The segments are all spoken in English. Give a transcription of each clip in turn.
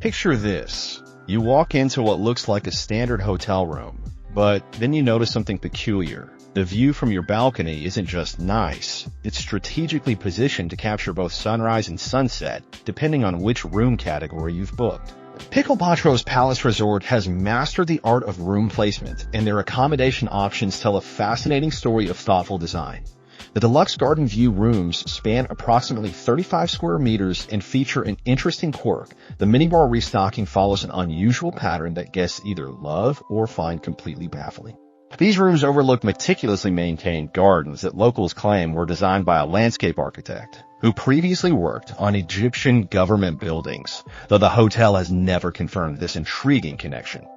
Picture this. You walk into what looks like a standard hotel room, but then you notice something peculiar. The view from your balcony isn't just nice, it's strategically positioned to capture both sunrise and sunset, depending on which room category you've booked. Pickalbatros Palace Resort has mastered the art of room placement, and their accommodation options tell a fascinating story of thoughtful design. The deluxe garden view rooms span approximately 35 square meters and feature an interesting quirk. The minibar restocking follows an unusual pattern that guests either love or find completely baffling. These rooms overlook meticulously maintained gardens that locals claim were designed by a landscape architect who previously worked on Egyptian government buildings, though the hotel has never confirmed this intriguing connection.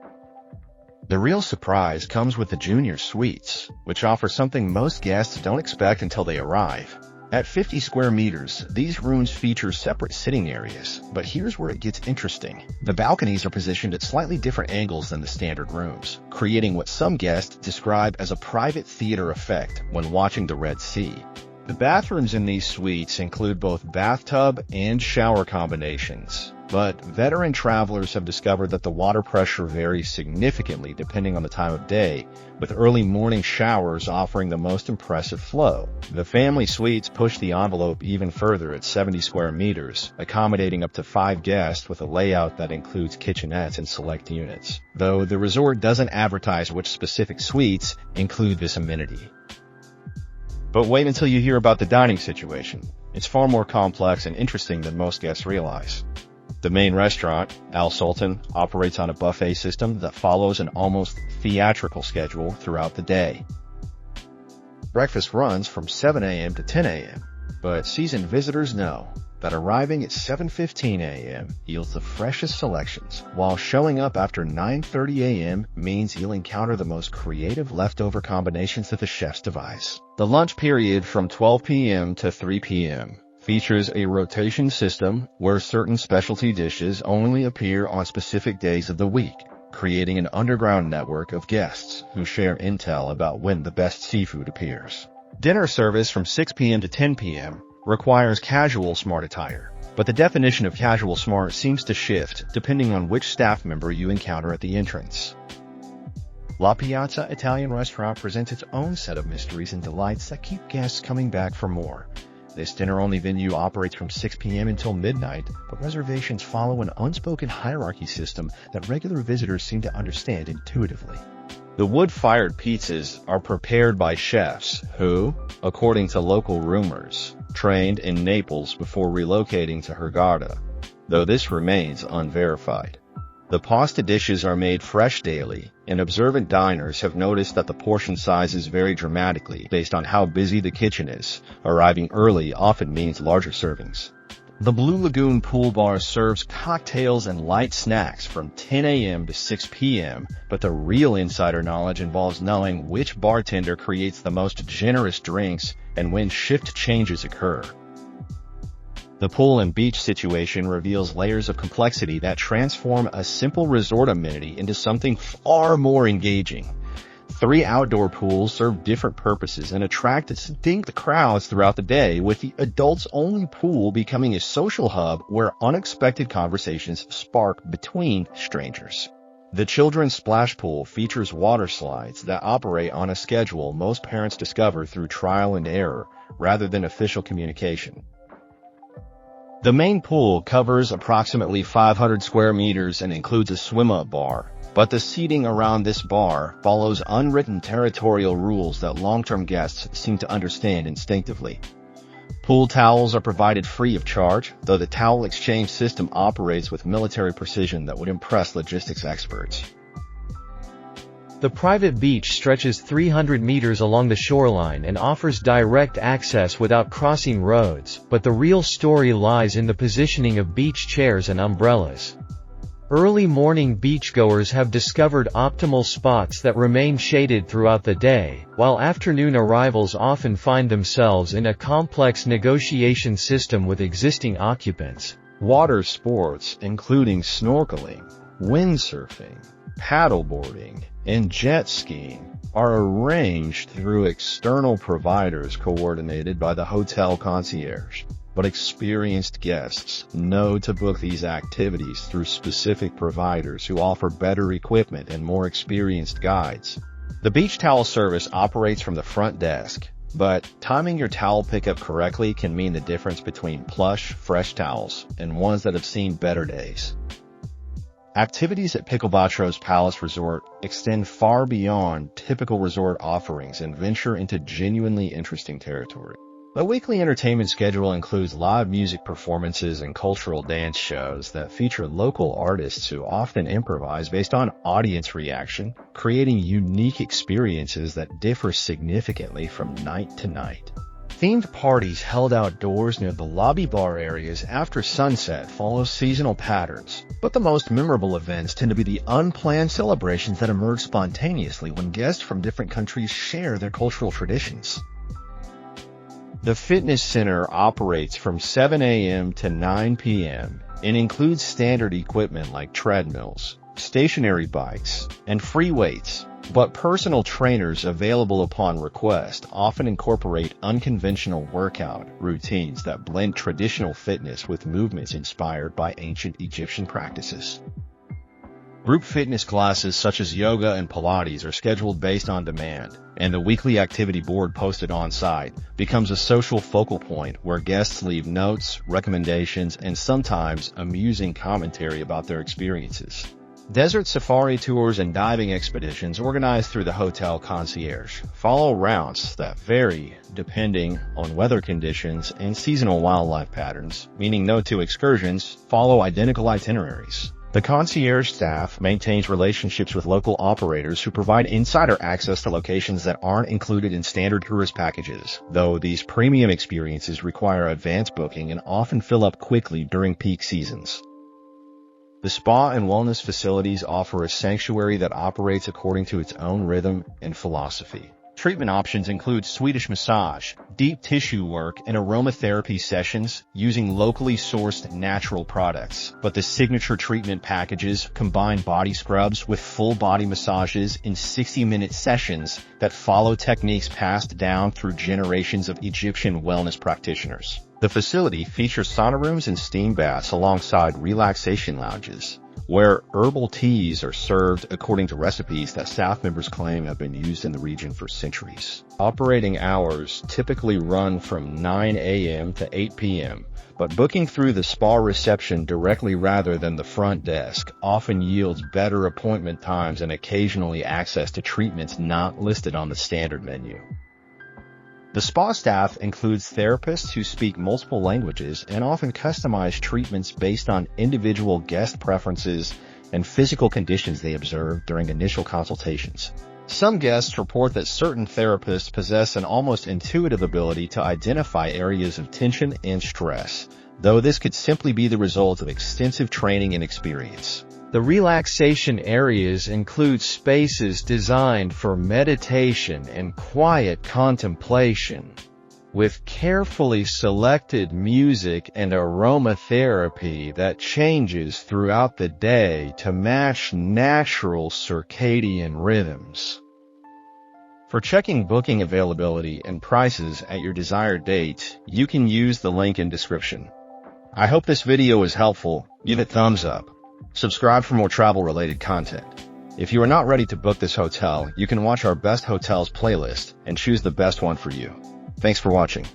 The real surprise comes with the junior suites, which offer something most guests don't expect until they arrive. At 50 square meters, these rooms feature separate sitting areas, but here's where it gets interesting. The balconies are positioned at slightly different angles than the standard rooms, creating what some guests describe as a private theater effect when watching the Red Sea. The bathrooms in these suites include both bathtub and shower combinations, but veteran travelers have discovered that the water pressure varies significantly depending on the time of day, with early morning showers offering the most impressive flow. The family suites push the envelope even further at 70 square meters, accommodating up to 5 guests with a layout that includes kitchenettes in select units, though the resort doesn't advertise which specific suites include this amenity. But wait until you hear about the dining situation. It's far more complex and interesting than most guests realize. The main restaurant, Al Sultan, operates on a buffet system that follows an almost theatrical schedule throughout the day. Breakfast runs from 7 a.m. to 10 a.m., but seasoned visitors know that arriving at 7:15 a.m. yields the freshest selections, while showing up after 9:30 a.m. means you'll encounter the most creative leftover combinations that the chefs devise. The lunch period from 12 p.m. to 3 p.m. features a rotation system where certain specialty dishes only appear on specific days of the week, creating an underground network of guests who share intel about when the best seafood appears. Dinner service from 6 p.m. to 10 p.m. requires casual smart attire, but the definition of casual smart seems to shift depending on which staff member you encounter at the entrance. La Piazza Italian Restaurant presents its own set of mysteries and delights that keep guests coming back for more. This dinner-only venue operates from 6 p.m. until midnight, but reservations follow an unspoken hierarchy system that regular visitors seem to understand intuitively. The wood-fired pizzas are prepared by chefs who, according to local rumors, trained in Naples before relocating to Hurghada, though this remains unverified. The pasta dishes are made fresh daily, and observant diners have noticed that the portion sizes vary dramatically based on how busy the kitchen is. Arriving early often means larger servings. The Blue Lagoon Pool Bar serves cocktails and light snacks from 10 a.m. to 6 p.m., but the real insider knowledge involves knowing which bartender creates the most generous drinks and when shift changes occur. The pool and beach situation reveals layers of complexity that transform a simple resort amenity into something far more engaging. 3 outdoor pools serve different purposes and attract distinct crowds throughout the day, with the adults-only pool becoming a social hub where unexpected conversations spark between strangers. The children's splash pool features water slides that operate on a schedule most parents discover through trial and error rather than official communication. The main pool covers approximately 500 square meters and includes a swim-up bar, but the seating around this bar follows unwritten territorial rules that long-term guests seem to understand instinctively. Pool towels are provided free of charge, though the towel exchange system operates with military precision that would impress logistics experts. The private beach stretches 300 meters along the shoreline and offers direct access without crossing roads, but the real story lies in the positioning of beach chairs and umbrellas. Early morning beachgoers have discovered optimal spots that remain shaded throughout the day, while afternoon arrivals often find themselves in a complex negotiation system with existing occupants. Water sports, including snorkeling, windsurfing, paddleboarding, and jet skiing, are arranged through external providers coordinated by the hotel concierge. but experienced guests know to book these activities through specific providers who offer better equipment and more experienced guides. The beach towel service operates from the front desk, but timing your towel pickup correctly can mean the difference between plush, fresh towels and ones that have seen better days. Activities at Pickalbatros Palace Resort extend far beyond typical resort offerings and venture into genuinely interesting territory. The weekly entertainment schedule includes live music performances and cultural dance shows that feature local artists who often improvise based on audience reaction, creating unique experiences that differ significantly from night to night. Themed parties held outdoors near the lobby bar areas after sunset follow seasonal patterns, but the most memorable events tend to be the unplanned celebrations that emerge spontaneously when guests from different countries share their cultural traditions. The fitness center operates from 7 a.m. to 9 p.m. and includes standard equipment like treadmills, stationary bikes, and free weights, but personal trainers available upon request often incorporate unconventional workout routines that blend traditional fitness with movements inspired by ancient Egyptian practices. Group fitness classes such as yoga and Pilates are scheduled based on demand, and the weekly activity board posted on-site becomes a social focal point where guests leave notes, recommendations, and sometimes amusing commentary about their experiences. Desert safari tours and diving expeditions organized through the hotel concierge follow routes that vary depending on weather conditions and seasonal wildlife patterns, meaning no two excursions follow identical itineraries. The concierge staff maintains relationships with local operators who provide insider access to locations that aren't included in standard tourist packages, though these premium experiences require advance booking and often fill up quickly during peak seasons. The spa and wellness facilities offer a sanctuary that operates according to its own rhythm and philosophy. Treatment options include Swedish massage, deep tissue work, and aromatherapy sessions using locally sourced natural products. But the signature treatment packages combine body scrubs with full body massages in 60-minute sessions that follow techniques passed down through generations of Egyptian wellness practitioners. The facility features sauna rooms and steam baths alongside relaxation lounges, where herbal teas are served according to recipes that staff members claim have been used in the region for centuries. Operating hours typically run from 9 a.m. to 8 p.m., but booking through the spa reception directly rather than the front desk often yields better appointment times and occasionally access to treatments not listed on the standard menu. The spa staff includes therapists who speak multiple languages and often customize treatments based on individual guest preferences and physical conditions they observe during initial consultations. Some guests report that certain therapists possess an almost intuitive ability to identify areas of tension and stress, though this could simply be the result of extensive training and experience. The relaxation areas include spaces designed for meditation and quiet contemplation, with carefully selected music and aromatherapy that changes throughout the day to match natural circadian rhythms. For checking booking availability and prices at your desired date, you can use the link in description. I hope this video was helpful. Give it a thumbs up. Subscribe for more travel-related content. If you are not ready to book this hotel, you can watch our Best Hotels playlist and choose the best one for you. Thanks for watching.